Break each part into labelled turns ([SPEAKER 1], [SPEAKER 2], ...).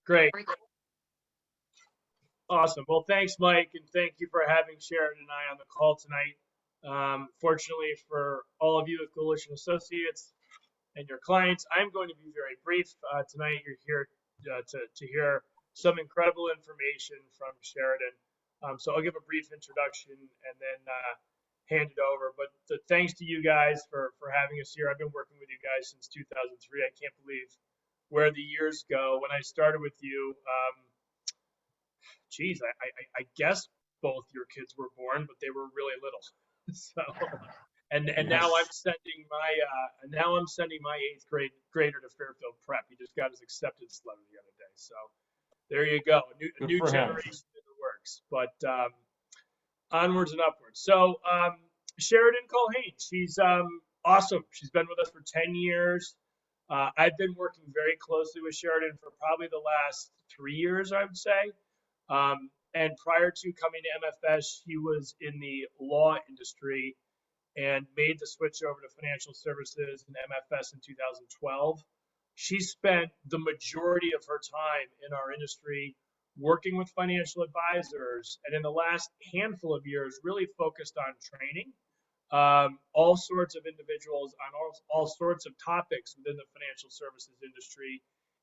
[SPEAKER 1] Great. Awesome. Well, thanks, Mike, and thank you for having Sheridan and I on the call tonight. Fortunately for all of you at Gulish and Associates and your clients, I'm going to be very brief. Tonight, you're here to hear some incredible information from Sheridan. So I'll give a brief introduction and then hand it over. But thanks to you guys for having us here. I've been working with you guys since 2003. I can't believe where the years go. When I started with you, geez, I guess both your kids were born, but they were really little. So, and now I'm
[SPEAKER 2] Yes.
[SPEAKER 1] sending my eighth grader to Fairfield Prep. He just got his acceptance letter the other day. So there you go, a
[SPEAKER 2] Good
[SPEAKER 1] new
[SPEAKER 2] for him.
[SPEAKER 1] generation in the works. But onwards and upwards. So Sheridan Culhane, she's awesome. She's been with us for 10 years. I've been working very closely with Sheridan for probably the last 3 years, I would say. And prior to coming to MFS, she was in the law industry and made the switch over to financial services and MFS in 2012. She spent the majority of her time in our industry working with financial advisors, and in the last handful of years, really focused on training all sorts of individuals on all sorts of topics within the financial services industry,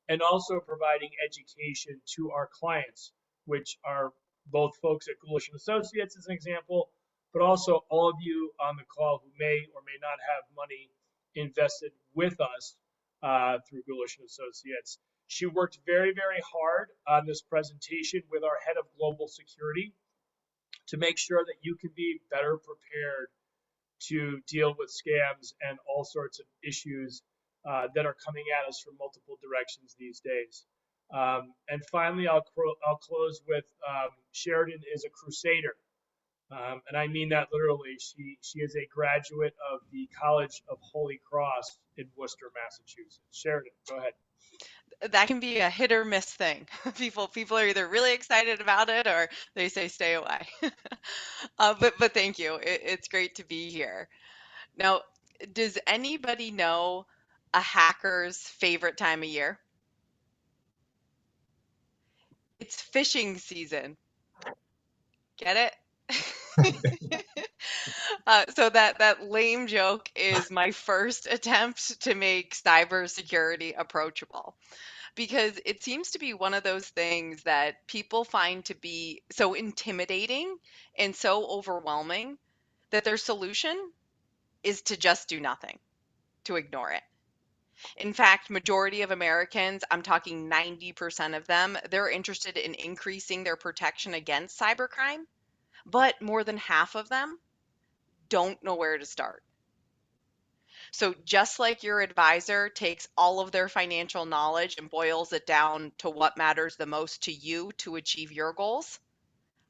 [SPEAKER 1] and also providing education to our clients, which are both folks at Gulish and Associates, as an example, but also all of you on the call who may or may not have money invested with us through Gulish and Associates. She worked very, very hard on this presentation with our head of global security to make sure that you can be better prepared to deal with scams and all sorts of issues that are coming at us from multiple directions these days. And finally, I'll close with Sheridan is a crusader. And I mean that literally. She is a graduate of the College of Holy Cross in Worcester, Massachusetts. Sheridan, go ahead.
[SPEAKER 3] That can be a hit or miss thing. People are either really excited about it or they say stay away. But thank you. It's great to be here. Now, does anybody know a hacker's favorite time of year? It's fishing season. Get it? So that lame joke is my first attempt to make cybersecurity approachable, because it seems to be one of those things that people find to be so intimidating and so overwhelming that their solution is to just do nothing, to ignore it. In fact, majority of Americans, I'm talking 90% of them, they're interested in increasing their protection against cybercrime, but more than half of them don't know where to start. So just like your advisor takes all of their financial knowledge and boils it down to what matters the most to you to achieve your goals,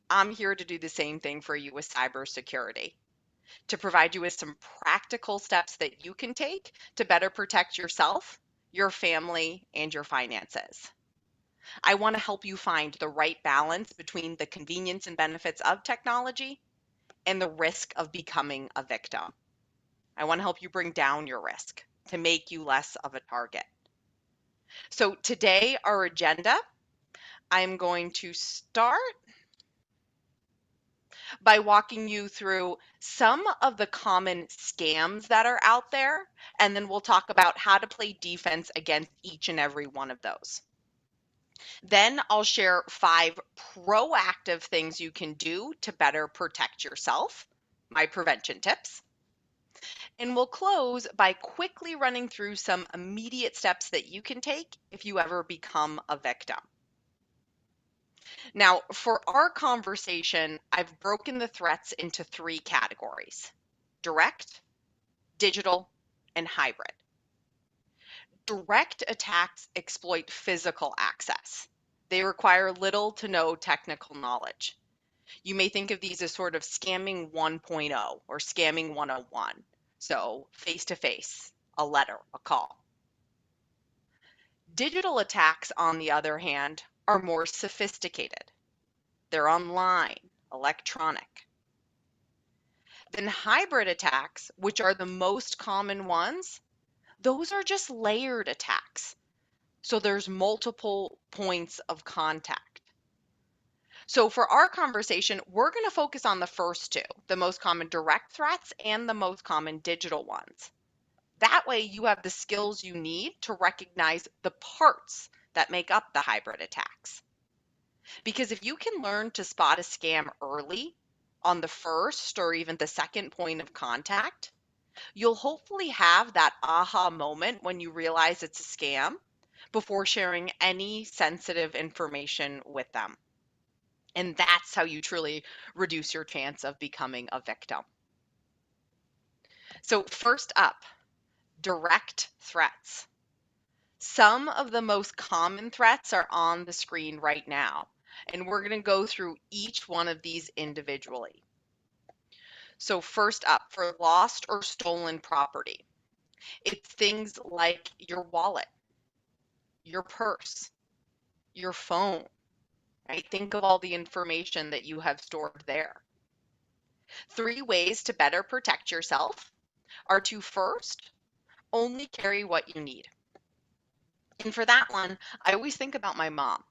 [SPEAKER 3] I'm here to do the same thing for you with cybersecurity, to provide you with some practical steps that you can take to better protect yourself, your family, and your finances. I want to help you find the right balance between the convenience and benefits of technology and the risk of becoming a victim. I want to help you bring down your risk to make you less of a target. So today, our agenda, I'm going to start by walking you through some of the common scams that are out there, and then we'll talk about how to play defense against each and every one of those. Then I'll share 5 proactive things you can do to better protect yourself, my prevention tips. And we'll close by quickly running through some immediate steps that you can take if you ever become a victim. Now, for our conversation, I've broken the threats into 3 categories: direct, digital, and hybrid. Direct attacks exploit physical access. They require little to no technical knowledge. You may think of these as sort of scamming 1.0 or scamming 101. So face-to-face, a letter, a call. Digital attacks, on the other hand, are more sophisticated. They're online, electronic. Then hybrid attacks, which are the most common ones, those are just layered attacks. So there's multiple points of contact. So for our conversation, we're going to focus on the first two, the most common direct threats and the most common digital ones. That way you have the skills you need to recognize the parts that make up the hybrid attacks. Because if you can learn to spot a scam early on the first or even the second point of contact, you'll hopefully have that aha moment when you realize it's a scam before sharing any sensitive information with them. And that's how you truly reduce your chance of becoming a victim. So, first up, direct threats. Some of the most common threats are on the screen right now, and we're going to go through each one of these individually. So, first up, for lost or stolen property, it's things like your wallet, your purse, your phone, right? Think of all the information that you have stored there. 3 ways to better protect yourself are to first only carry what you need. And for that one, I always think about my mom,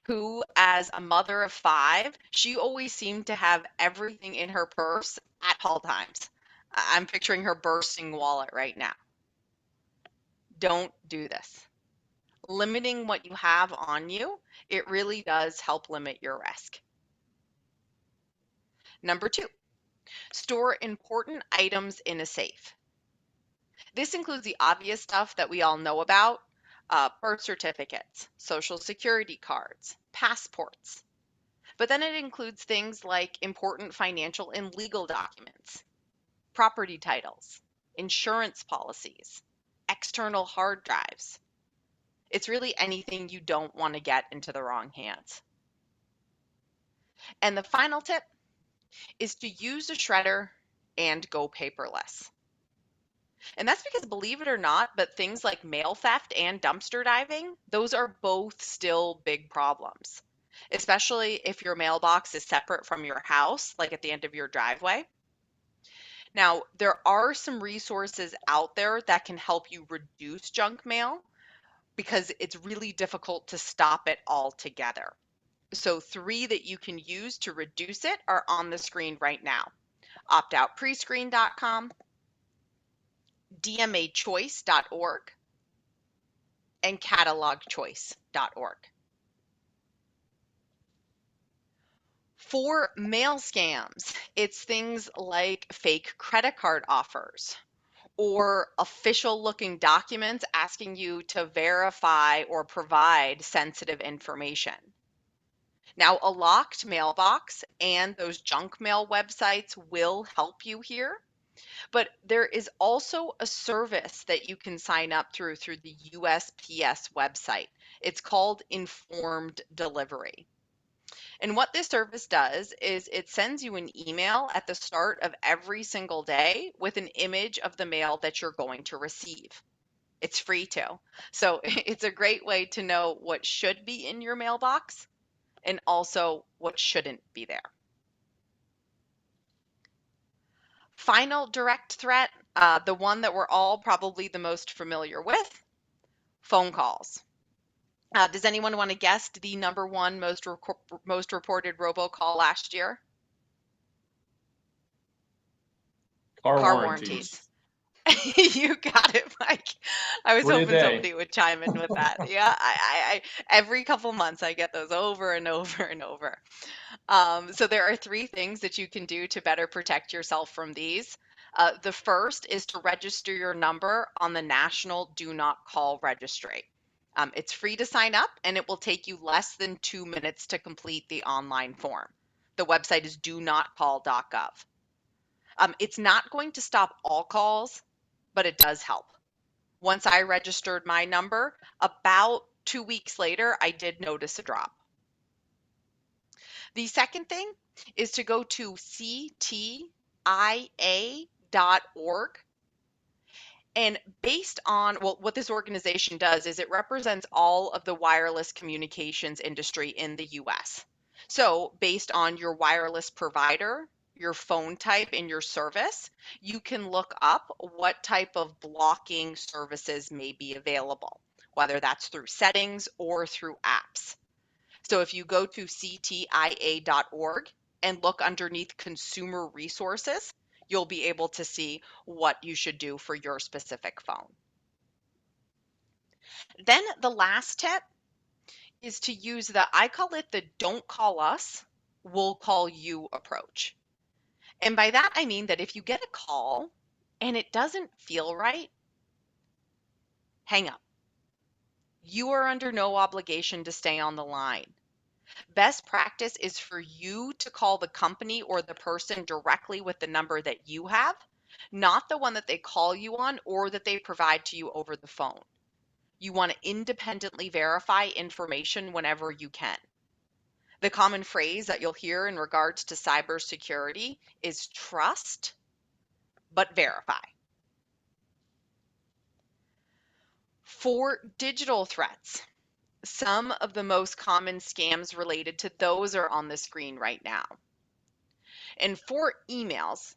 [SPEAKER 3] who, as a mother of 5, she always seemed to have everything in her purse at all times. I'm picturing her bursting wallet right now. Don't do this. Limiting what you have on you, it really does help limit your risk. Number 2, store important items in a safe. This includes the obvious stuff that we all know about, birth certificates, social security cards, passports. But then it includes things like important financial and legal documents, property titles, insurance policies, external hard drives. It's really anything you don't want to get into the wrong hands. And the final tip is to use a shredder and go paperless. And that's because, believe it or not, but things like mail theft and dumpster diving, those are both still big problems, especially if your mailbox is separate from your house, like at the end of your driveway. Now, there are some resources out there that can help you reduce junk mail because it's really difficult to stop it altogether. So 3 that you can use to reduce it are on the screen right now. optoutprescreen.com, dmachoice.org, and catalogchoice.org. For mail scams, it's things like fake credit card offers or official looking documents asking you to verify or provide sensitive information. Now, a locked mailbox and those junk mail websites will help you here. But there is also a service that you can sign up through the USPS website. It's called Informed Delivery. And what this service does is it sends you an email at the start of every single day with an image of the mail that you're going to receive. It's free too. So it's a great way to know what should be in your mailbox and also what shouldn't be there. Final direct threat, the one that we're all probably the most familiar with, phone calls. Does anyone want to guess the number one most reported robocall last year?
[SPEAKER 2] Car warranties.
[SPEAKER 3] You got it, Mike. I was
[SPEAKER 2] What are
[SPEAKER 3] hoping
[SPEAKER 2] they?
[SPEAKER 3] somebody would chime in with that. Yeah, I every couple months I get those over and over and over. So there are 3 things that you can do to better protect yourself from these. The first is to register your number on the National Do Not Call Registry. It's free to sign up, and it will take you less than 2 minutes to complete the online form. The website is donotcall.gov. It's not going to stop all calls, but it does help. Once I registered my number, about 2 weeks later, I did notice a drop. The second thing is to go to ctia.org. And based on, well, what this organization does is it represents all of the wireless communications industry in the US. So based on your wireless provider, your phone type, and your service, you can look up what type of blocking services may be available. whether that's through settings or through apps. So if you go to ctia.org and look underneath consumer resources, you'll be able to see what you should do for your specific phone. Then the last tip is to use I call it the don't call us, we'll call you approach. And by that, I mean that if you get a call and it doesn't feel right, hang up. You are under no obligation to stay on the line. Best practice is for you to call the company or the person directly with the number that you have, not the one that they call you on or that they provide to you over the phone. You want to independently verify information whenever you can. The common phrase that you'll hear in regards to cybersecurity is trust, but verify. For digital threats, some of the most common scams related to those are on the screen right now. And for emails,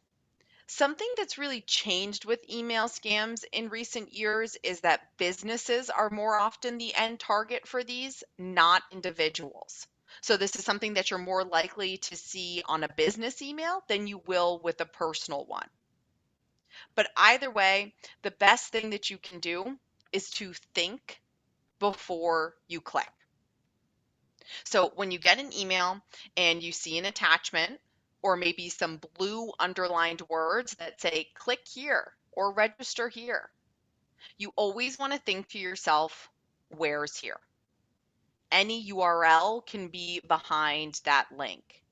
[SPEAKER 3] something that's really changed with email scams in recent years is that businesses are more often the end target for these, not individuals. So this is something that you're more likely to see on a business email than you will with a personal one. But either way, the best thing that you can do is to think before you click. So when you get an email and you see an attachment or maybe some blue underlined words that say click here or register here, you always want to think to yourself, where's here? Any URL can be behind that link.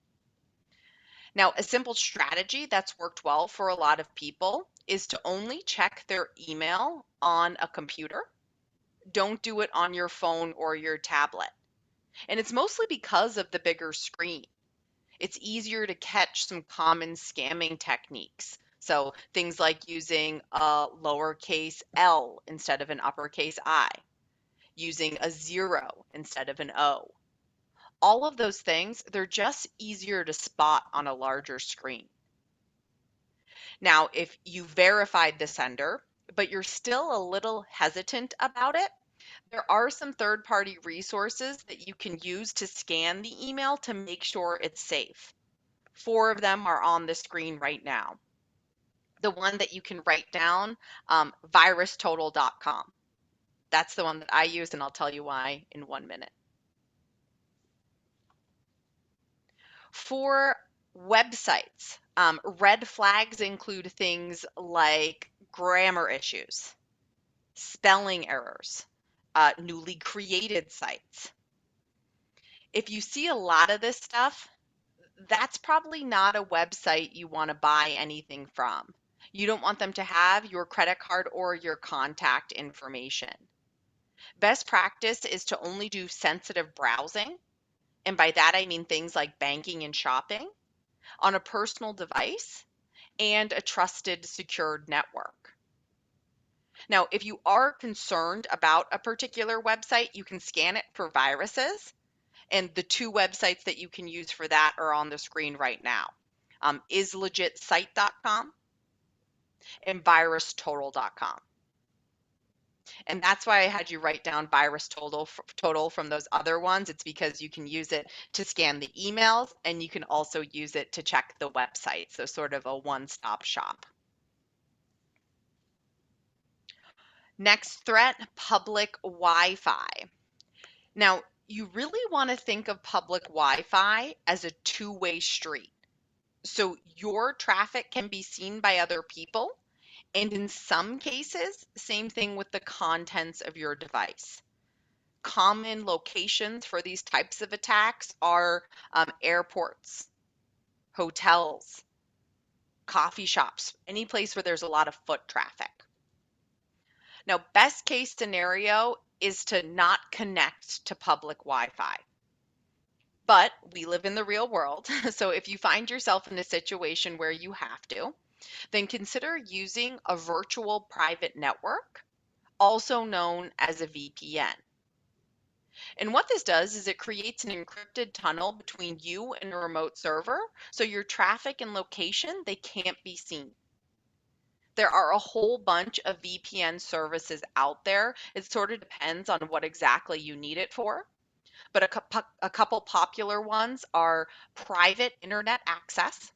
[SPEAKER 3] Now, a simple strategy that's worked well for a lot of people is to only check their email on a computer. Don't do it on your phone or your tablet. And it's mostly because of the bigger screen. It's easier to catch some common scamming techniques. So things like using a lowercase l instead of an uppercase I, using a 0 instead of an O. All of those things, they're just easier to spot on a larger screen. Now, if you verified the sender, but you're still a little hesitant about it, there are some third-party resources that you can use to scan the email to make sure it's safe. 4 of them are on the screen right now. The one that you can write down, virustotal.com. That's the one that I use, and I'll tell you why in 1 minute. For websites, red flags include things like grammar issues, spelling errors, newly created sites. If you see a lot of this stuff, that's probably not a website you want to buy anything from. You don't want them to have your credit card or your contact information. Best practice is to only do sensitive browsing, and by that I mean things like banking and shopping, on a personal device and a trusted, secured network. Now, if you are concerned about a particular website, you can scan it for viruses. And the 2 websites that you can use for that are on the screen right now, islegitsite.com and virustotal.com. And that's why I had you write down VirusTotal from those other ones. It's because you can use it to scan the emails and you can also use it to check the website. So sort of a one-stop shop. Next threat, public Wi-Fi. Now, you really want to think of public Wi-Fi as a two-way street. So your traffic can be seen by other people, and in some cases, same thing with the contents of your device. Common locations for these types of attacks are airports, hotels, coffee shops, any place where there's a lot of foot traffic. Now, best case scenario is to not connect to public Wi-Fi. But we live in the real world, so if you find yourself in a situation where you have to, then consider using a virtual private network, also known as a VPN. And what this does is it creates an encrypted tunnel between you and a remote server, so your traffic and location, they can't be seen. There are a whole bunch of VPN services out there. It sort of depends on what exactly you need it for. But a couple popular ones are private internet access,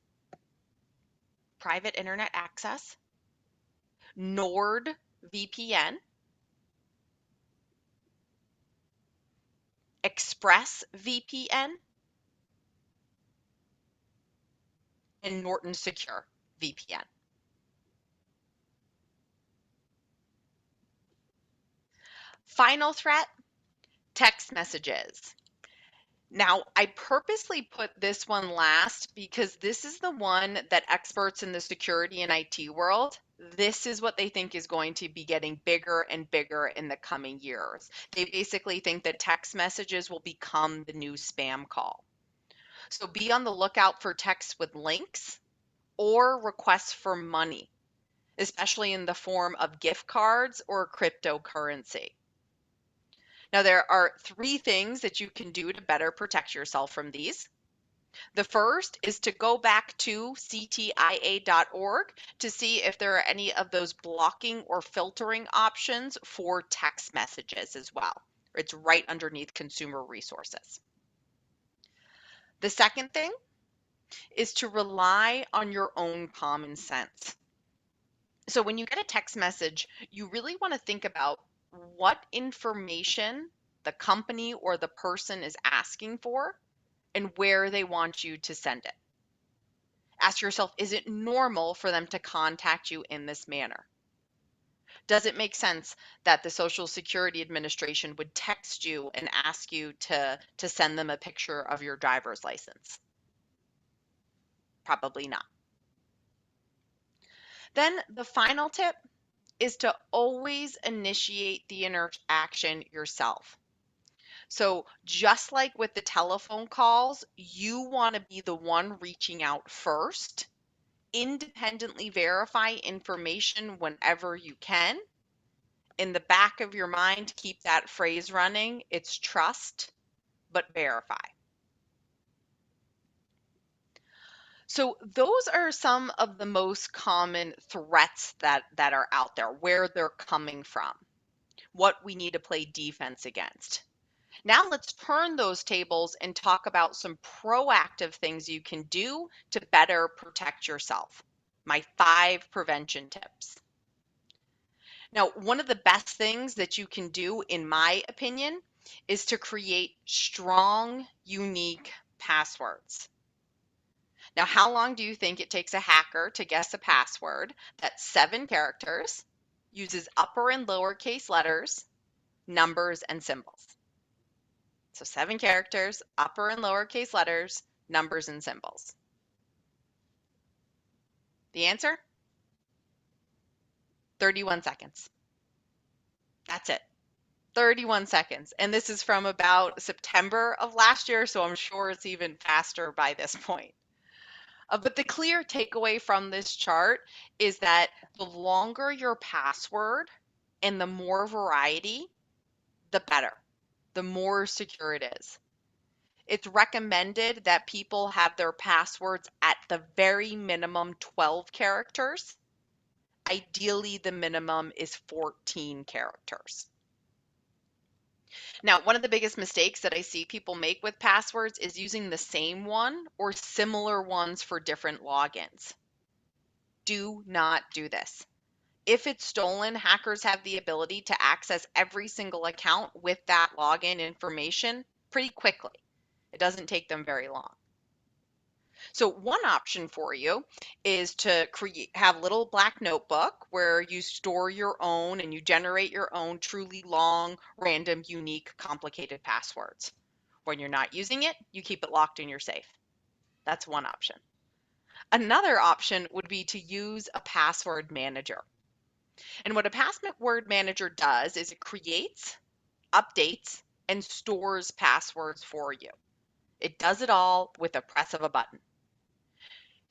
[SPEAKER 3] NordVPN, ExpressVPN, and Norton Secure VPN. Final threat, text messages. Now, I purposely put this one last because this is the one that experts in the security and IT world, this is what they think is going to be getting bigger and bigger in the coming years. They basically think that text messages will become the new spam call. So be on the lookout for texts with links or requests for money, especially in the form of gift cards or cryptocurrency. Now, there are 3 things that you can do to better protect yourself from these. The first is to go back to ctia.org to see if there are any of those blocking or filtering options for text messages as well. It's right underneath consumer resources. The second thing is to rely on your own common sense. So when you get a text message, you really want to think about what information the company or the person is asking for and where they want you to send it. Ask yourself, is it normal for them to contact you in this manner? Does it make sense that the Social Security Administration would text you and ask you to send them a picture of your driver's license? Probably not. Then the final tip is to always initiate the interaction yourself. So just like with the telephone calls, you want to be the one reaching out first, independently verify information whenever you can. In the back of your mind, keep that phrase running. It's trust, but verify. So those are some of the most common threats that are out there, where they're coming from, what we need to play defense against. Now let's turn those tables and talk about some proactive things you can do to better protect yourself. My 5 prevention tips. Now, one of the best things that you can do, in my opinion, is to create strong, unique passwords. Now, how long do you think it takes a hacker to guess a password that's 7 characters, uses upper and lowercase letters, numbers, and symbols? So 7 characters, upper and lowercase letters, numbers, and symbols. The answer? 31 seconds. That's it. 31 seconds. And this is from about September of last year, so I'm sure it's even faster by this point. But the clear takeaway from this chart is that the longer your password and the more variety, the better, the more secure it is. It's recommended that people have their passwords at the very minimum 12 characters. Ideally, the minimum is 14 characters. Now, one of the biggest mistakes that I see people make with passwords is using the same one or similar ones for different logins. Do not do this. If it's stolen, hackers have the ability to access every single account with that login information pretty quickly. It doesn't take them very long. So one option for you is to have a little black notebook where you store your own and you generate your own truly long, random, unique, complicated passwords. When you're not using it, you keep it locked in your safe. That's one option. Another option would be to use a password manager. And what a password manager does is it creates, updates, and stores passwords for you. It does it all with a press of a button.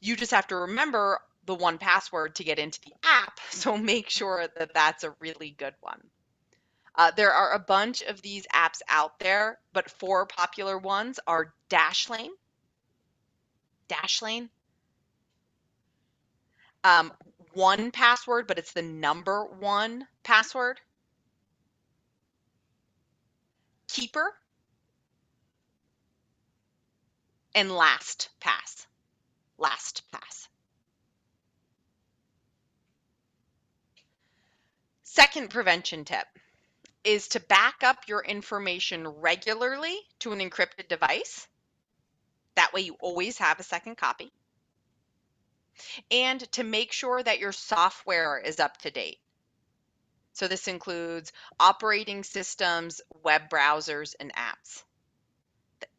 [SPEAKER 3] You just have to remember the one password to get into the app, so make sure that that's a really good one. There are a bunch of these apps out there, but 4 popular ones are Dashlane, one password, but it's the number one password. Keeper. And LastPass. LastPass. Second prevention tip is to back up your information regularly to an encrypted device. That way you always have a second copy. And to make sure that your software is up to date. So this includes operating systems, web browsers, and apps.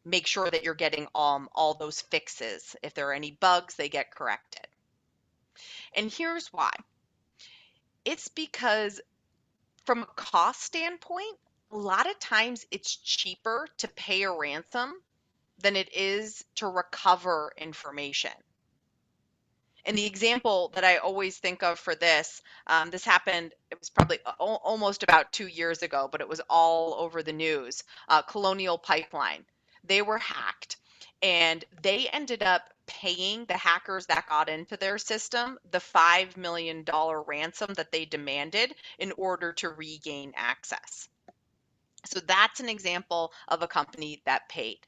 [SPEAKER 3] Make sure that you're getting all those fixes. If there are any bugs, they get corrected. And here's why. It's because from a cost standpoint, a lot of times it's cheaper to pay a ransom than it is to recover information. And the example that I always think of for this, this happened, it was probably almost about 2 years ago, but it was all over the news. Colonial Pipeline, they were hacked and they ended up paying the hackers that got into their system the $5 million ransom that they demanded in order to regain access. So that's an example of a company that paid.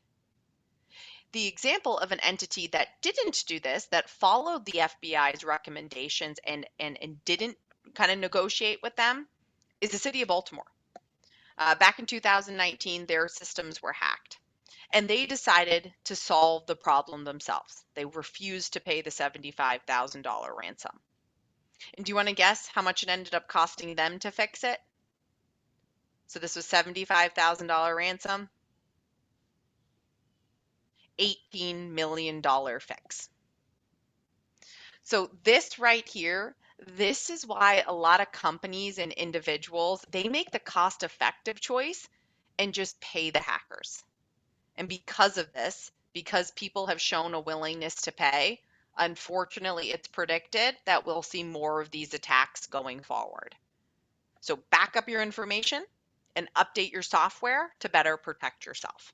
[SPEAKER 3] The example of an entity that didn't do this, that followed the FBI's recommendations and didn't kind of negotiate with them, is the city of Baltimore. Back in 2019, their systems were hacked, and they decided to solve the problem themselves. They refused to pay the $75,000 ransom. And do you want to guess how much it ended up costing them to fix it? So this was $75,000 ransom. $18 million fix. So this right here, this is why a lot of companies and individuals, they make the cost-effective choice and just pay the hackers. And because of this, because people have shown a willingness to pay, unfortunately, it's predicted that we'll see more of these attacks going forward. So back up your information and update your software to better protect yourself.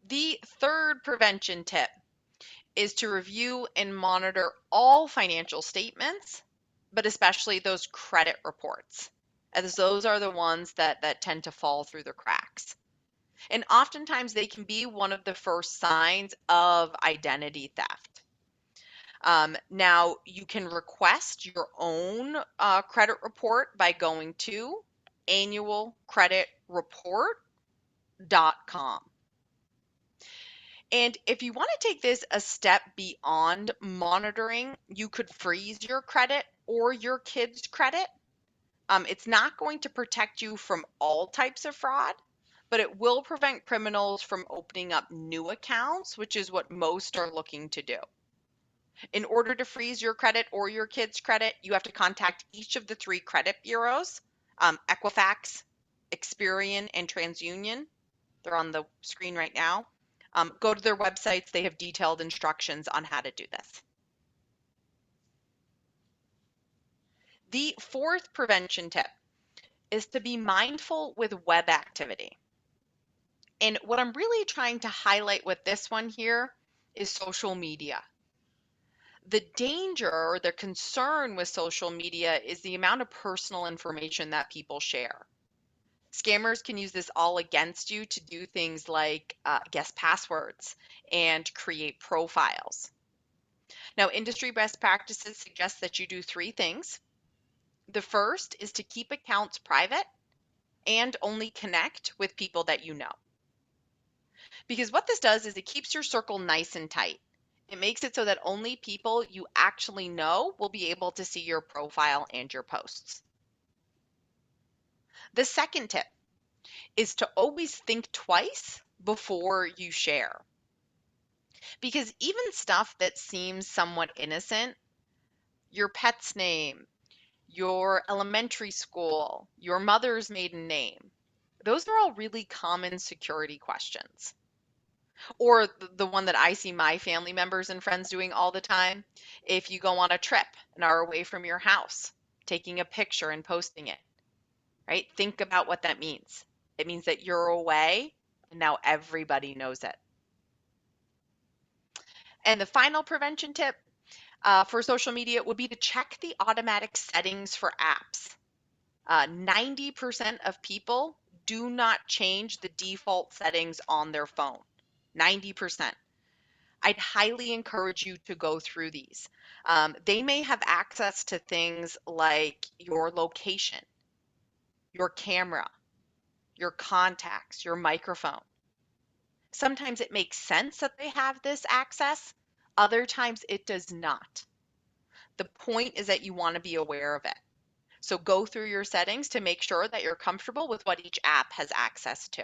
[SPEAKER 3] The third prevention tip is to review and monitor all financial statements, but especially those credit reports, as those are the ones that tend to fall through the cracks. And oftentimes they can be one of the first signs of identity theft. Now, you can request your own credit report by going to annualcreditreport.com. And if you want to take this a step beyond monitoring, you could freeze your credit or your kids' credit. It's not going to protect you from all types of fraud, but it will prevent criminals from opening up new accounts, which is what most are looking to do. In order to freeze your credit or your kids' credit, you have to contact each of the 3 credit bureaus, Equifax, Experian, and TransUnion. They're on the screen right now. Go to their websites. They have detailed instructions on how to do this. The fourth prevention tip is to be mindful with web activity. And what I'm really trying to highlight with this one here is social media. The danger or the concern with social media is the amount of personal information that people share. Scammers can use this all against you to do things like guess passwords and create profiles. Now, industry best practices suggest that you do 3 things. The first is to keep accounts private and only connect with people that you know. Because what this does is it keeps your circle nice and tight. It makes it so that only people you actually know will be able to see your profile and your posts. The second tip is to always think twice before you share. Because even stuff that seems somewhat innocent, your pet's name, your elementary school, your mother's maiden name, those are all really common security questions. Or the one that I see my family members and friends doing all the time, if you go on a trip and are away from your house, taking a picture and posting it, right? Think about what that means. It means that you're away and now everybody knows it. And the final prevention tip, for social media would be to check the automatic settings for apps. 90% of people do not change the default settings on their phone. 90%. I'd highly encourage you to go through these. They may have access to things like your location, your camera, your contacts, your microphone. Sometimes it makes sense that they have this access. Other times it does not. The point is that you want to be aware of it. So go through your settings to make sure that you're comfortable with what each app has access to.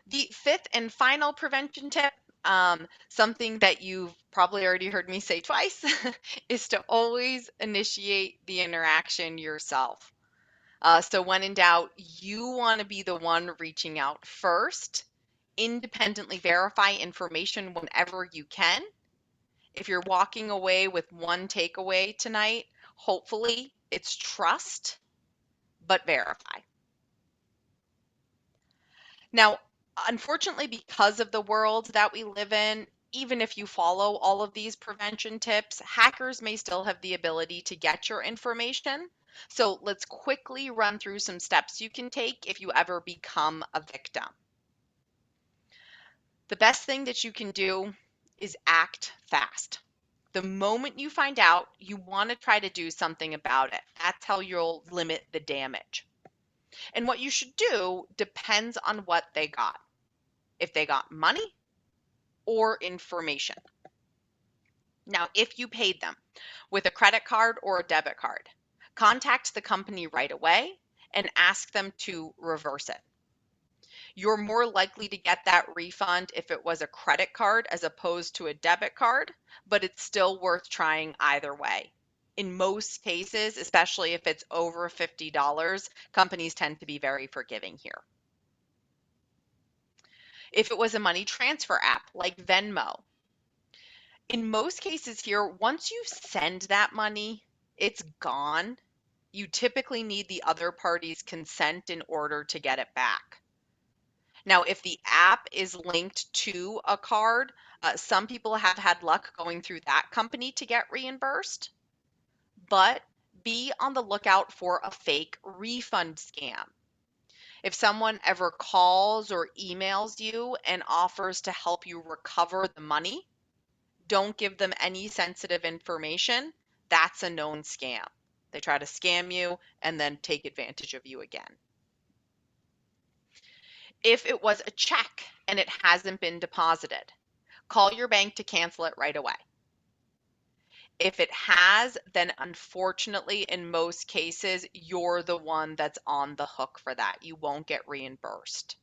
[SPEAKER 3] The fifth and final prevention tip, something that you've probably already heard me say twice, is to always initiate the interaction yourself. So when in doubt, you want to be the one reaching out first. Independently verify information whenever you can. If you're walking away with one takeaway tonight, hopefully it's trust, but verify. Now, unfortunately, because of the world that we live in, even if you follow all of these prevention tips, hackers may still have the ability to get your information. So let's quickly run through some steps you can take if you ever become a victim. The best thing that you can do is act fast. The moment you find out, you want to try to do something about it. That's how you'll limit the damage. And what you should do depends on what they got. If they got money or information. Now, if you paid them with a credit card or a debit card, contact the company right away and ask them to reverse it. You're more likely to get that refund if it was a credit card as opposed to a debit card, but it's still worth trying either way. In most cases, especially if it's over $50, companies tend to be very forgiving here. If it was a money transfer app like Venmo, in most cases here, once you send that money, it's gone. You typically need the other party's consent in order to get it back. Now, if the app is linked to a card, some people have had luck going through that company to get reimbursed, but be on the lookout for a fake refund scam. If someone ever calls or emails you and offers to help you recover the money, don't give them any sensitive information. That's a known scam. They try to scam you and then take advantage of you again. If it was a check and it hasn't been deposited, call your bank to cancel it right away. If it has, then unfortunately, in most cases, you're the one that's on the hook for that. You won't get reimbursed.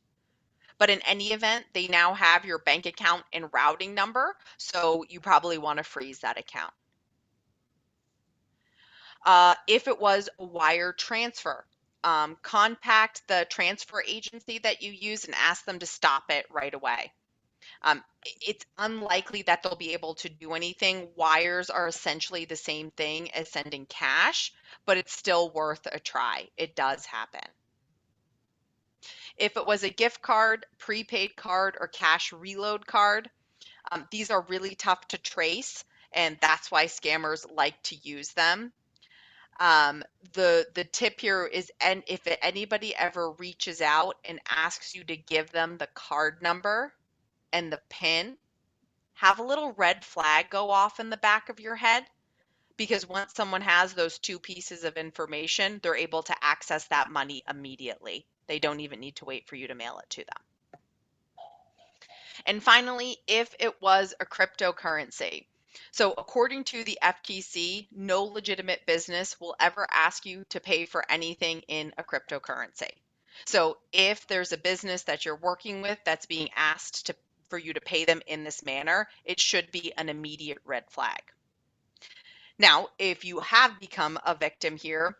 [SPEAKER 3] But in any event, they now have your bank account and routing number, so you probably want to freeze that account. If it was a wire transfer, contact the transfer agency that you use and ask them to stop it right away. It's unlikely that they'll be able to do anything. Wires are essentially the same thing as sending cash, but it's still worth a try. It does happen. If it was a gift card, prepaid card, or cash reload card, these are really tough to trace, and that's why scammers like to use them. The tip here is, and if anybody ever reaches out and asks you to give them the card number and the PIN, have a little red flag go off in the back of your head, because once someone has those two pieces of information, they're able to access that money immediately. They don't even need to wait for you to mail it to them. And finally, if it was a cryptocurrency. So according to the FTC, no legitimate business will ever ask you to pay for anything in a cryptocurrency. So if there's a business that you're working with that's being asked for you to pay them in this manner, it should be an immediate red flag. Now, if you have become a victim here,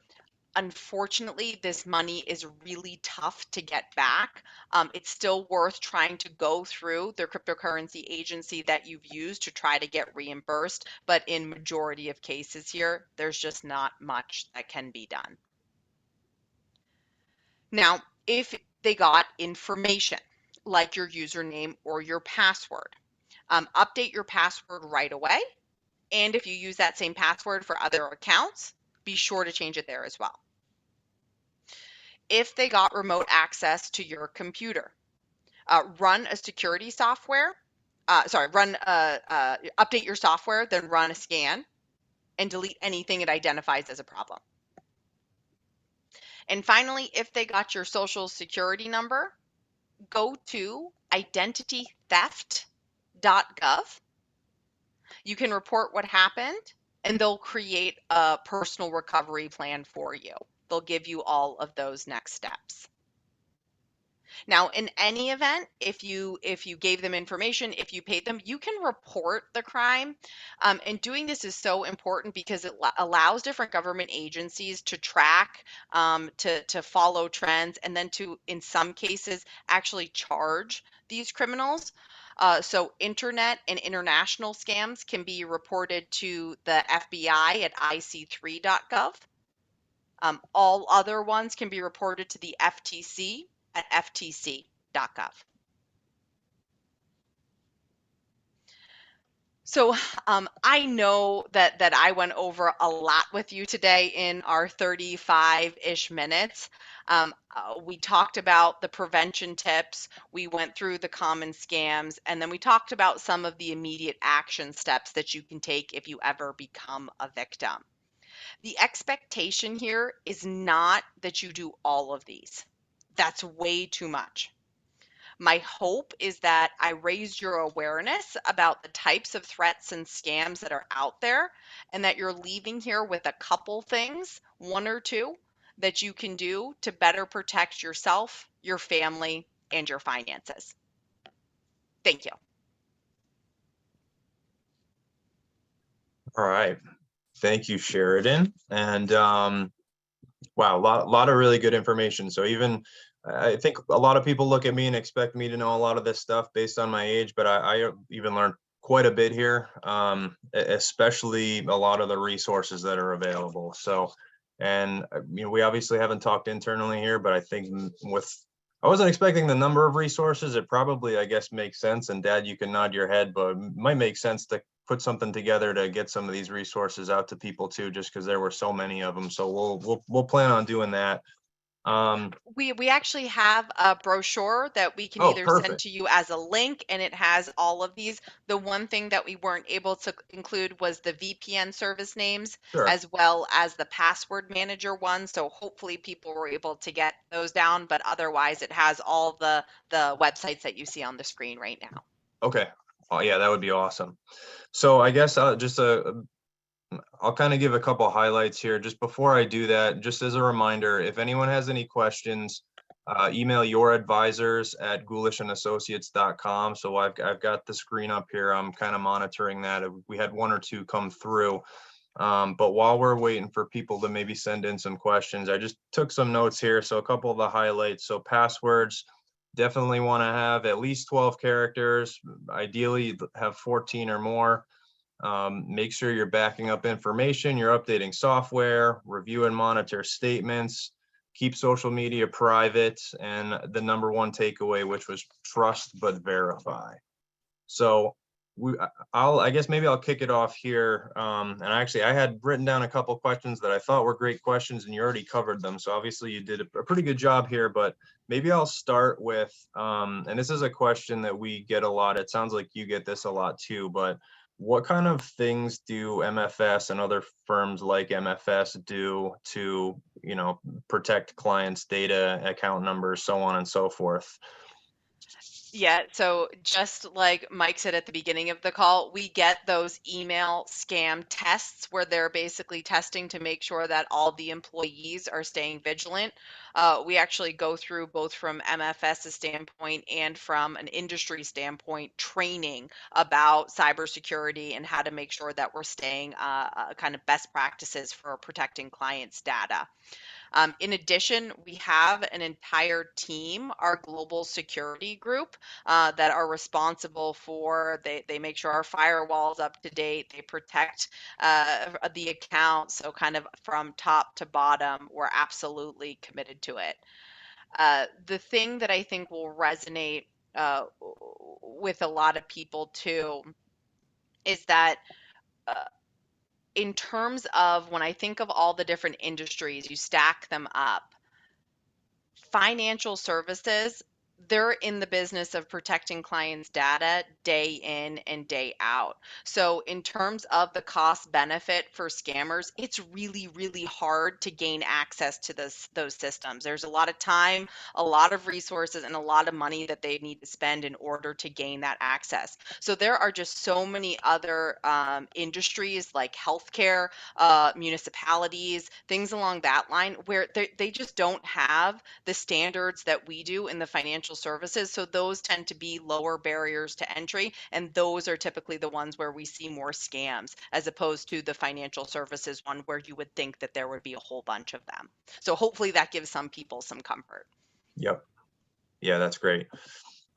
[SPEAKER 3] unfortunately, this money is really tough to get back. It's still worth trying to go through the cryptocurrency agency that you've used to try to get reimbursed. But in majority of cases here, there's just not much that can be done. Now, if they got information like your username or your password, Update your password right away. And if you use that same password for other accounts, be sure to change it there as well. If they got remote access to your computer, run a security software, update your software, then run a scan and delete anything it identifies as a problem. And finally, if they got your social security number, go to identitytheft.gov. You can report what happened and they'll create a personal recovery plan for you. They'll give you all of those next steps. Now, in any event, if you gave them information, if you paid them, you can report the crime. And doing this is so important because it allows different government agencies to track, to follow trends, and then to, in some cases, actually charge these criminals. So internet and international scams can be reported to the FBI at ic3.gov. All other ones can be reported to the FTC at ftc.gov. So I know that I went over a lot with you today in our 35-ish minutes. We talked about the prevention tips, we went through the common scams, and then we talked about some of the immediate action steps that you can take if you ever become a victim. The expectation here is not that you do all of these. That's way too much. My hope is that I raised your awareness about the types of threats and scams that are out there, and that you're leaving here with a couple things, one or two, that you can do to better protect yourself, your family, and your finances. Thank you.
[SPEAKER 4] All right. Thank you, Sheridan. And wow, a lot of really good information. So even I think a lot of people look at me and expect me to know a lot of this stuff based on my age, but I even learned quite a bit here, especially a lot of the resources that are available. So, and we obviously haven't talked internally here, but I think I wasn't expecting the number of resources. It probably, I guess, makes sense. And Dad, you can nod your head, but it might make sense to put something together to get some of these resources out to people too, just because there were so many of them. So we'll plan on doing that.
[SPEAKER 3] We actually have a brochure that we can either send to you as a link, and it has all of these. The one thing that we weren't able to include was the VPN service names, as well as the password manager one. So hopefully people were able to get those down, but otherwise it has all the websites that you see on the screen right now.
[SPEAKER 4] Okay. Oh yeah, that would be awesome. So I guess I'll kind of give a couple highlights here. Just before I do that, just as a reminder, if anyone has any questions, email your advisors at gulishandassociates.com. So I've got the screen up here. I'm kind of monitoring that. We had one or two come through. But while we're waiting for people to maybe send in some questions, I just took some notes here. So a couple of the highlights. So passwords, definitely want to have at least 12 characters, ideally have 14 or more. Make sure you're backing up information, you're updating software, review and monitor statements, keep social media private, and the number one takeaway, which was trust but verify. So I guess maybe I'll kick it off here. And actually I had written down a couple questions that I thought were great questions and you already covered them. So obviously you did a pretty good job here, but maybe I'll start with, and this is a question that we get a lot. It sounds like you get this a lot too, but what kind of things do MFS and other firms like MFS do to, protect clients' data, account numbers, so on and so forth?
[SPEAKER 3] Yeah, so just like Mike said at the beginning of the call, we get those email scam tests where they're basically testing to make sure that all the employees are staying vigilant. We actually go through, both from MFS's standpoint and from an industry standpoint, training about cybersecurity and how to make sure that we're staying kind of best practices for protecting clients' data. In addition, we have an entire team, our global security group, that are responsible for, they make sure our firewall's up to date, they protect the account. So kind of from top to bottom, we're absolutely committed to it. The thing that I think will resonate with a lot of people too is that in terms of when I think of all the different industries, you stack them up, financial services, they're in the business of protecting clients' data day in and day out. So, in terms of the cost benefit for scammers, it's really, really hard to gain access to those systems. There's a lot of time, a lot of resources, and a lot of money that they need to spend in order to gain that access. So, there are just so many other industries like healthcare, municipalities, things along that line where they just don't have the standards that we do in the financial services. So those tend to be lower barriers to entry. And those are typically the ones where we see more scams as opposed to the financial services one where you would think that there would be a whole bunch of them. So hopefully that gives some people some comfort.
[SPEAKER 4] Yep. Yeah, that's great.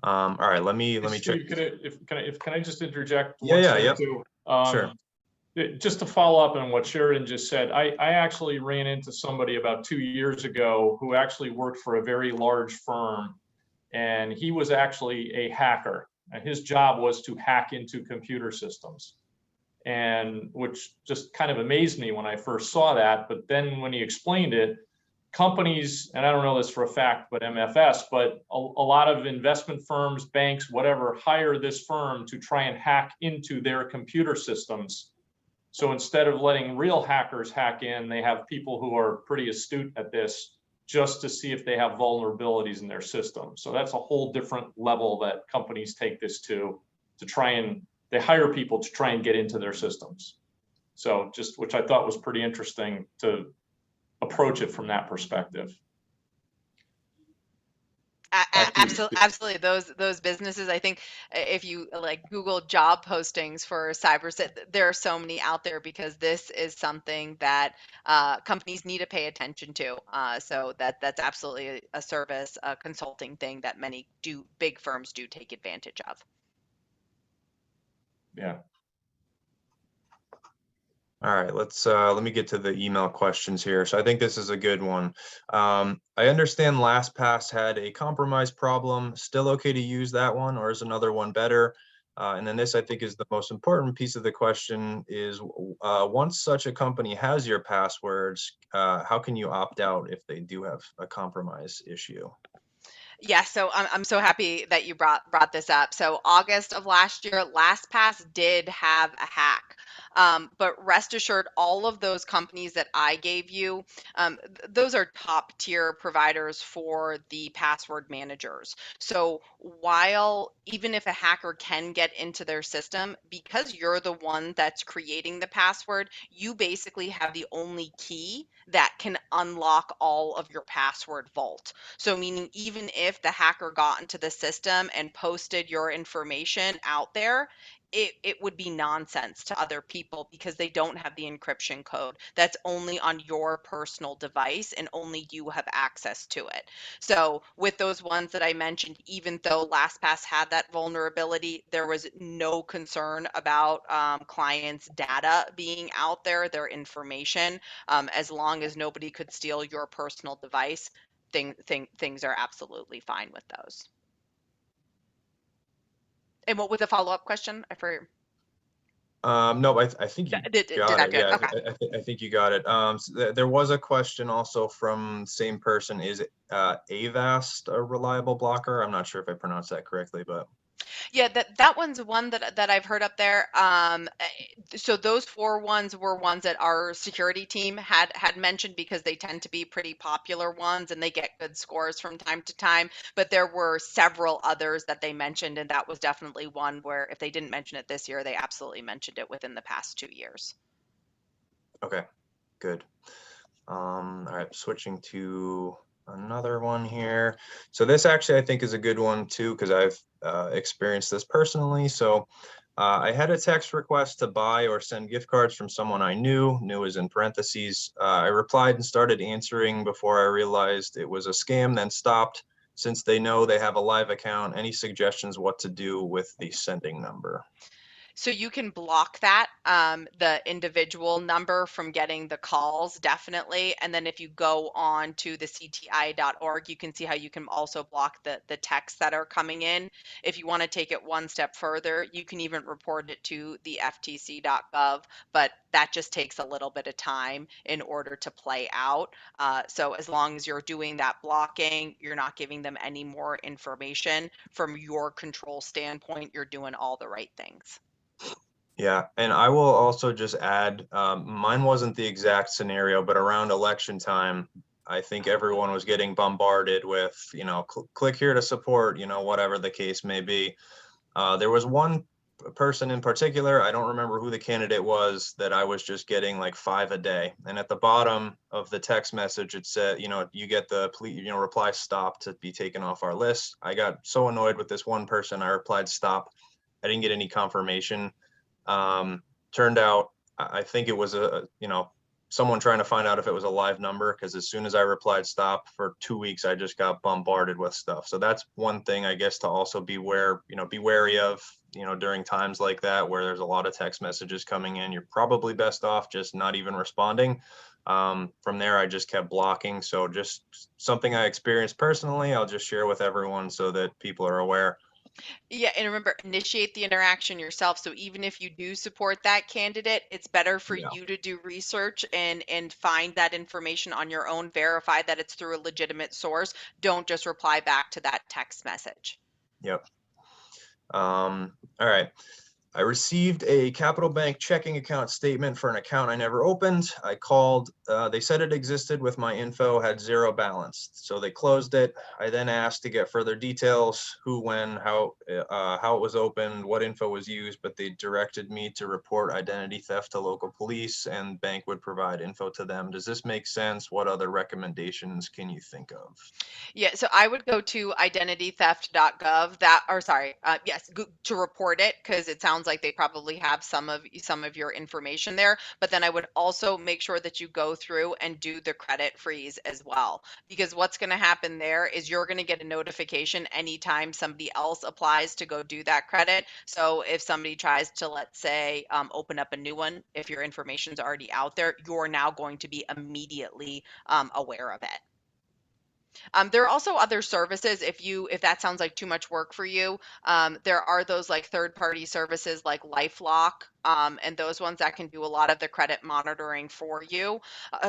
[SPEAKER 4] All right, let me check.
[SPEAKER 2] Steve, can I just interject?
[SPEAKER 4] Yeah, yep.
[SPEAKER 2] Too?
[SPEAKER 4] Sure.
[SPEAKER 2] Just to follow up on what Sheridan just said, I actually ran into somebody about 2 years ago who actually worked for a very large firm, and he was actually a hacker. And his job was to hack into computer systems, and which just kind of amazed me when I first saw that. But then when he explained it, companies, and I don't know this for a fact, but MFS, but a lot of investment firms, banks, whatever, hire this firm to try and hack into their computer systems. So instead of letting real hackers hack in, they have people who are pretty astute at this just to see if they have vulnerabilities in their system. So that's a whole different level that companies take this to try and they hire people to try and get into their systems. So just, which I thought was pretty interesting to approach it from that perspective.
[SPEAKER 3] Absolutely. Those businesses, I think if you like Google job postings for cyber, there are so many out there because this is something that companies need to pay attention to. So that's absolutely a service, a consulting thing that many big firms do take advantage of.
[SPEAKER 2] Yeah.
[SPEAKER 4] All right, let me get to the email questions here. So I think this is a good one. I understand LastPass had a compromise problem. Still okay to use that one, or is another one better? And then this, I think, is the most important piece of the question is, once such a company has your passwords, how can you opt out if they do have a compromise issue?
[SPEAKER 3] Yeah, so I'm so happy that you brought this up. So August of last year, LastPass did have a hack. But rest assured, all of those companies that I gave you, those are top tier providers for the password managers. So while even if a hacker can get into their system, because you're the one that's creating the password, you basically have the only key that can unlock all of your password vault. So meaning even if the hacker got into the system and posted your information out there, it would be nonsense to other people because they don't have the encryption code. That's only on your personal device and only you have access to it. So with those ones that I mentioned, even though LastPass had that vulnerability, there was no concern about clients' data being out there, their information, as long as nobody could steal your personal device. Things are absolutely fine with those. And what was the follow-up question? I forget.
[SPEAKER 4] No, I think you got it. Yeah,
[SPEAKER 3] okay.
[SPEAKER 4] I think you got it. So there was a question also from same person. Is Avast a reliable blocker? I'm not sure if I pronounced that correctly, but
[SPEAKER 3] Yeah, that one's one that I've heard up there. So those 4 ones were ones that our security team had mentioned because they tend to be pretty popular ones and they get good scores from time to time. But there were several others that they mentioned, and that was definitely one where if they didn't mention it this year, they absolutely mentioned it within the past 2 years.
[SPEAKER 4] okay, good. All right, switching to another one here. So this actually I think is a good one too, because I've experienced this personally. So I had a text request to buy or send gift cards from someone I knew is in parentheses. I replied and started answering before I realized it was a scam, then stopped. Since they know they have a live account, any suggestions what to do with the sending number?
[SPEAKER 3] So you can block that, the individual number from getting the calls, definitely. And then if you go on to the cti.org, you can see how you can also block the texts that are coming in. If you want to take it one step further, you can even report it to the ftc.gov, but that just takes a little bit of time in order to play out. So as long as you're doing that blocking, you're not giving them any more information from your control standpoint, you're doing all the right things.
[SPEAKER 4] Yeah, and I will also just add, mine wasn't the exact scenario, but around election time, I think everyone was getting bombarded with, click here to support, whatever the case may be. There was one person in particular, I don't remember who the candidate was, that I was just getting like 5 a day. And at the bottom of the text message, it said, you get the please, reply stop to be taken off our list. I got so annoyed with this one person, I replied stop. I didn't get any confirmation. Turned out, I think it was someone trying to find out if it was a live number, because as soon as I replied stop, for 2 weeks, I just got bombarded with stuff. So that's one thing, I guess, to also be wary of, during times like that, where there's a lot of text messages coming in. You're probably best off just not even responding. From there, I just kept blocking. So just something I experienced personally, I'll just share with everyone so that people are aware.
[SPEAKER 3] Yeah, and remember, initiate the interaction yourself. So even if you do support that candidate, it's better for
[SPEAKER 4] Yeah.
[SPEAKER 3] you to do research and find that information on your own, verify that it's through a legitimate source. Don't just reply back to that text message.
[SPEAKER 4] Yep. All right. I received a Capital Bank checking account statement for an account I never opened. I called, they said it existed with my info, had zero balance. So they closed it. I then asked to get further details, who, when, how it was opened, what info was used, but they directed me to report identity theft to local police, and bank would provide info to them. Does this make sense? What other recommendations can you think of?
[SPEAKER 3] Yeah, so I would go to identitytheft.gov, to report it, because it sounds like they probably have some of your information there. But then I would also make sure that you go through and do the credit freeze as well, because what's going to happen there is you're going to get a notification anytime somebody else applies to go do that credit. So if somebody tries to, let's say, open up a new one, if your information's already out there, you're now going to be immediately aware of it. There are also other services if that sounds like too much work for you. There are those like third-party services like LifeLock, and those ones that can do a lot of the credit monitoring for you.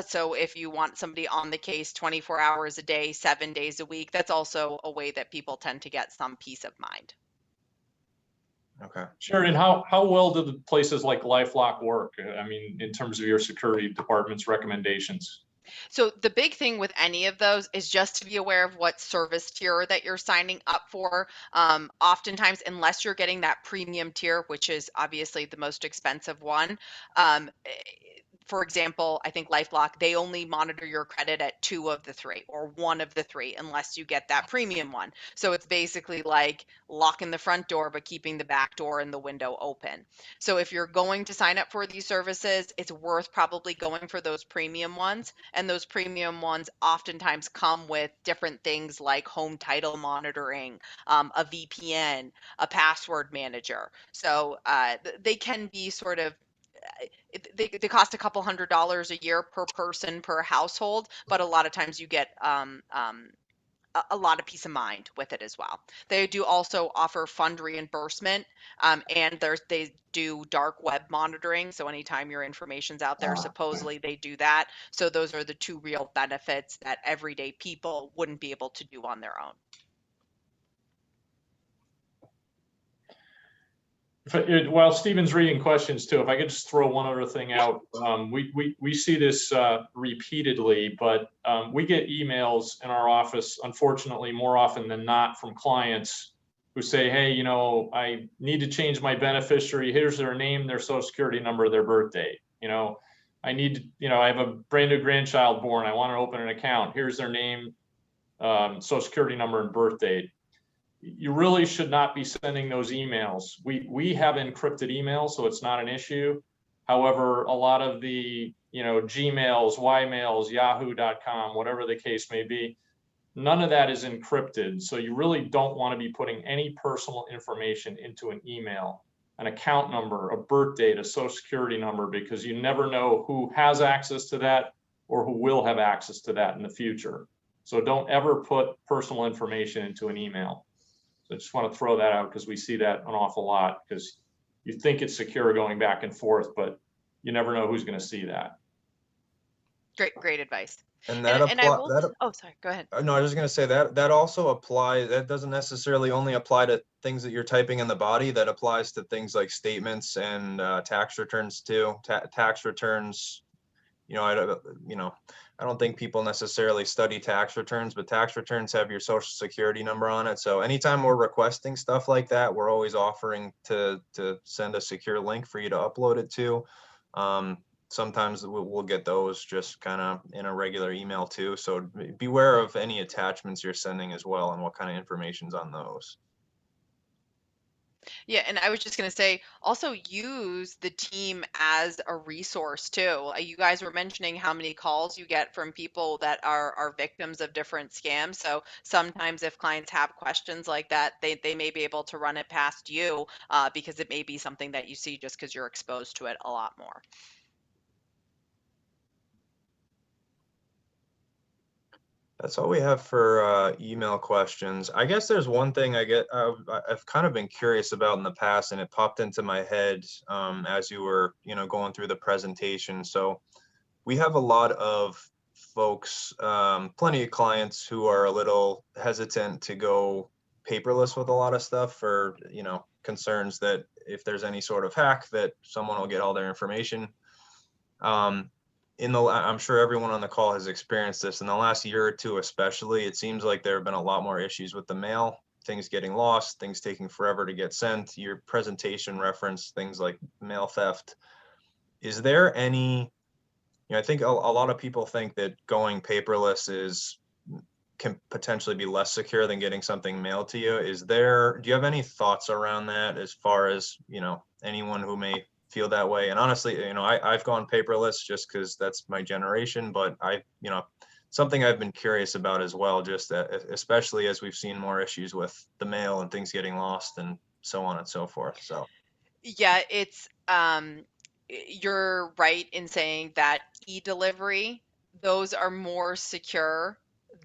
[SPEAKER 3] So if you want somebody on the case 24 hours a day, 7 days a week, that's also a way that people tend to get some peace of mind.
[SPEAKER 4] Okay.
[SPEAKER 2] Sheridan, how well do the places like LifeLock work? I mean, in terms of your security department's recommendations?
[SPEAKER 3] So the big thing with any of those is just to be aware of what service tier that you're signing up for. Oftentimes, unless you're getting that premium tier, which is obviously the most expensive one, for example, I think LifeLock, they only monitor your credit at 2 of the 3 or 1 of the 3, unless you get that premium one. So it's basically like locking the front door, but keeping the back door and the window open. So if you're going to sign up for these services, it's worth probably going for those premium ones. And those premium ones oftentimes come with different things like home title monitoring, a VPN, a password manager. So they can be sort of they cost a couple $100s a year per person per household, but a lot of times you get a lot of peace of mind with it as well. They do also offer fund reimbursement, and they do dark web monitoring. So anytime your information's out there, supposedly they do that. So those are the two real benefits that everyday people wouldn't be able to do on their own.
[SPEAKER 2] While Stephen's reading questions too, if I could just throw one other thing out, we see this repeatedly, but we get emails in our office, unfortunately, more often than not, from clients who say, hey, I need to change my beneficiary. Here's their name, their social security number, their birth date. I need to, I have a brand new grandchild born. I want to open an account. Here's their name, social security number, and birth date. You really should not be sending those emails. We have encrypted emails, so it's not an issue. However, a lot of the Gmails, Ymails, Yahoo.com, whatever the case may be, none of that is encrypted. So you really don't want to be putting any personal information into an email. an account number, a birth date, a social security number, because you never know who has access to that or who will have access to that in the future. So don't ever put personal information into an email. So I just want to throw that out because we see that an awful lot, because you think it's secure going back and forth, but you never know who's going to see that.
[SPEAKER 3] Great advice.
[SPEAKER 4] And that
[SPEAKER 3] And I will.
[SPEAKER 4] that
[SPEAKER 3] Oh, sorry. Go ahead.
[SPEAKER 4] no, I was just going to say that also applies. That doesn't necessarily only apply to things that you're typing in the body. That applies to things like statements and tax returns too. Tax returns. I don't think people necessarily study tax returns, but tax returns have your social security number on it. So anytime we're requesting stuff like that, we're always offering to send a secure link for you to upload it to. Sometimes we'll get those just kind of in a regular email too. So beware of any attachments you're sending as well and what kind of information's on those.
[SPEAKER 3] Yeah, and I was just going to say, also use the team as a resource too. You guys were mentioning how many calls you get from people that are victims of different scams. So sometimes if clients have questions like that, they may be able to run it past you because it may be something that you see just because you're exposed to it a lot more.
[SPEAKER 4] That's all we have for email questions. I guess there's one thing I've kind of been curious about in the past, and it popped into my head as you were, going through the presentation. So we have a lot of folks, plenty of clients who are a little hesitant to go paperless with a lot of stuff for, concerns that if there's any sort of hack that someone will get all their information. I'm sure everyone on the call has experienced this in the last year or two, especially. It seems like there have been a lot more issues with the mail, things getting lost, things taking forever to get sent. Your presentation referenced things like mail theft. Is there any, I think a lot of people think that going paperless can potentially be less secure than getting something mailed to you. Do you have any thoughts around that as far as, anyone who may feel that way? And honestly, I've gone paperless just because that's my generation, but something I've been curious about as well, just that, especially as we've seen more issues with the mail and things getting lost and so on and so forth. So
[SPEAKER 3] Yeah, it's you're right in saying that e-delivery, those are more secure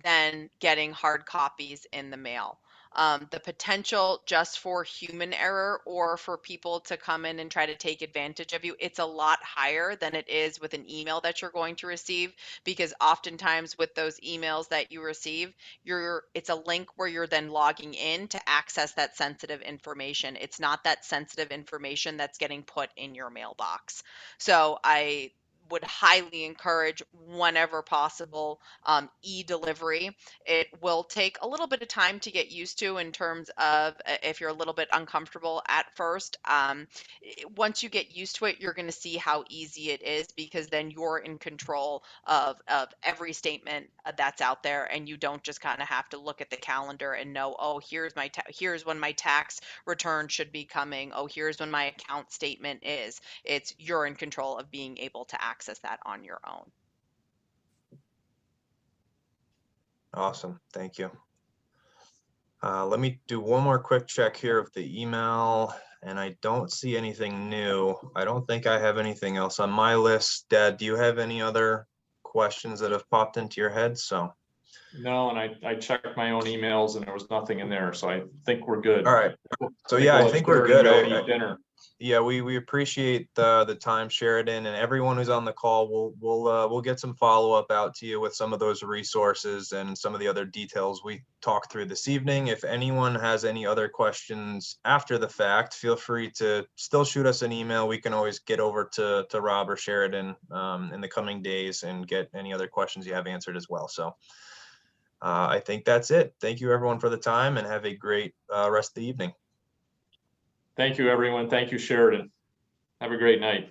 [SPEAKER 3] than getting hard copies in the mail. The potential just for human error or for people to come in and try to take advantage of you, it's a lot higher than it is with an email that you're going to receive, because oftentimes with those emails that you receive, it's a link where you're then logging in to access that sensitive information. It's not that sensitive information that's getting put in your mailbox. So I would highly encourage, whenever possible, e-delivery. It will take a little bit of time to get used to in terms of if you're a little bit uncomfortable at first. Once you get used to it, you're going to see how easy it is, because then you're in control of every statement that's out there, and you don't just kind of have to look at the calendar and know, oh, here's when my tax return should be coming. Oh, here's when my account statement is. You're in control of being able to access that on your own.
[SPEAKER 4] awesome. Thank you. Let me do one more quick check here of the email, and I don't see anything new. I don't think I have anything else on my list. Dad, do you have any other questions that have popped into your head? So
[SPEAKER 2] No, and I checked my own emails and there was nothing in there, so I think we're good.
[SPEAKER 4] all right. So yeah, I think we're good.
[SPEAKER 2] Go eat dinner.
[SPEAKER 4] Yeah, we appreciate the time, Sheridan, and everyone who's on the call. We'll get some follow-up out to you with some of those resources and some of the other details we talked through this evening. If anyone has any other questions after the fact, feel free to still shoot us an email. We can always get over to Rob or Sheridan in the coming days and get any other questions you have answered as well. So I think that's it. Thank you, everyone, for the time, and have a great rest of the evening.
[SPEAKER 2] Thank you, everyone. Thank you, Sheridan. Have a great night.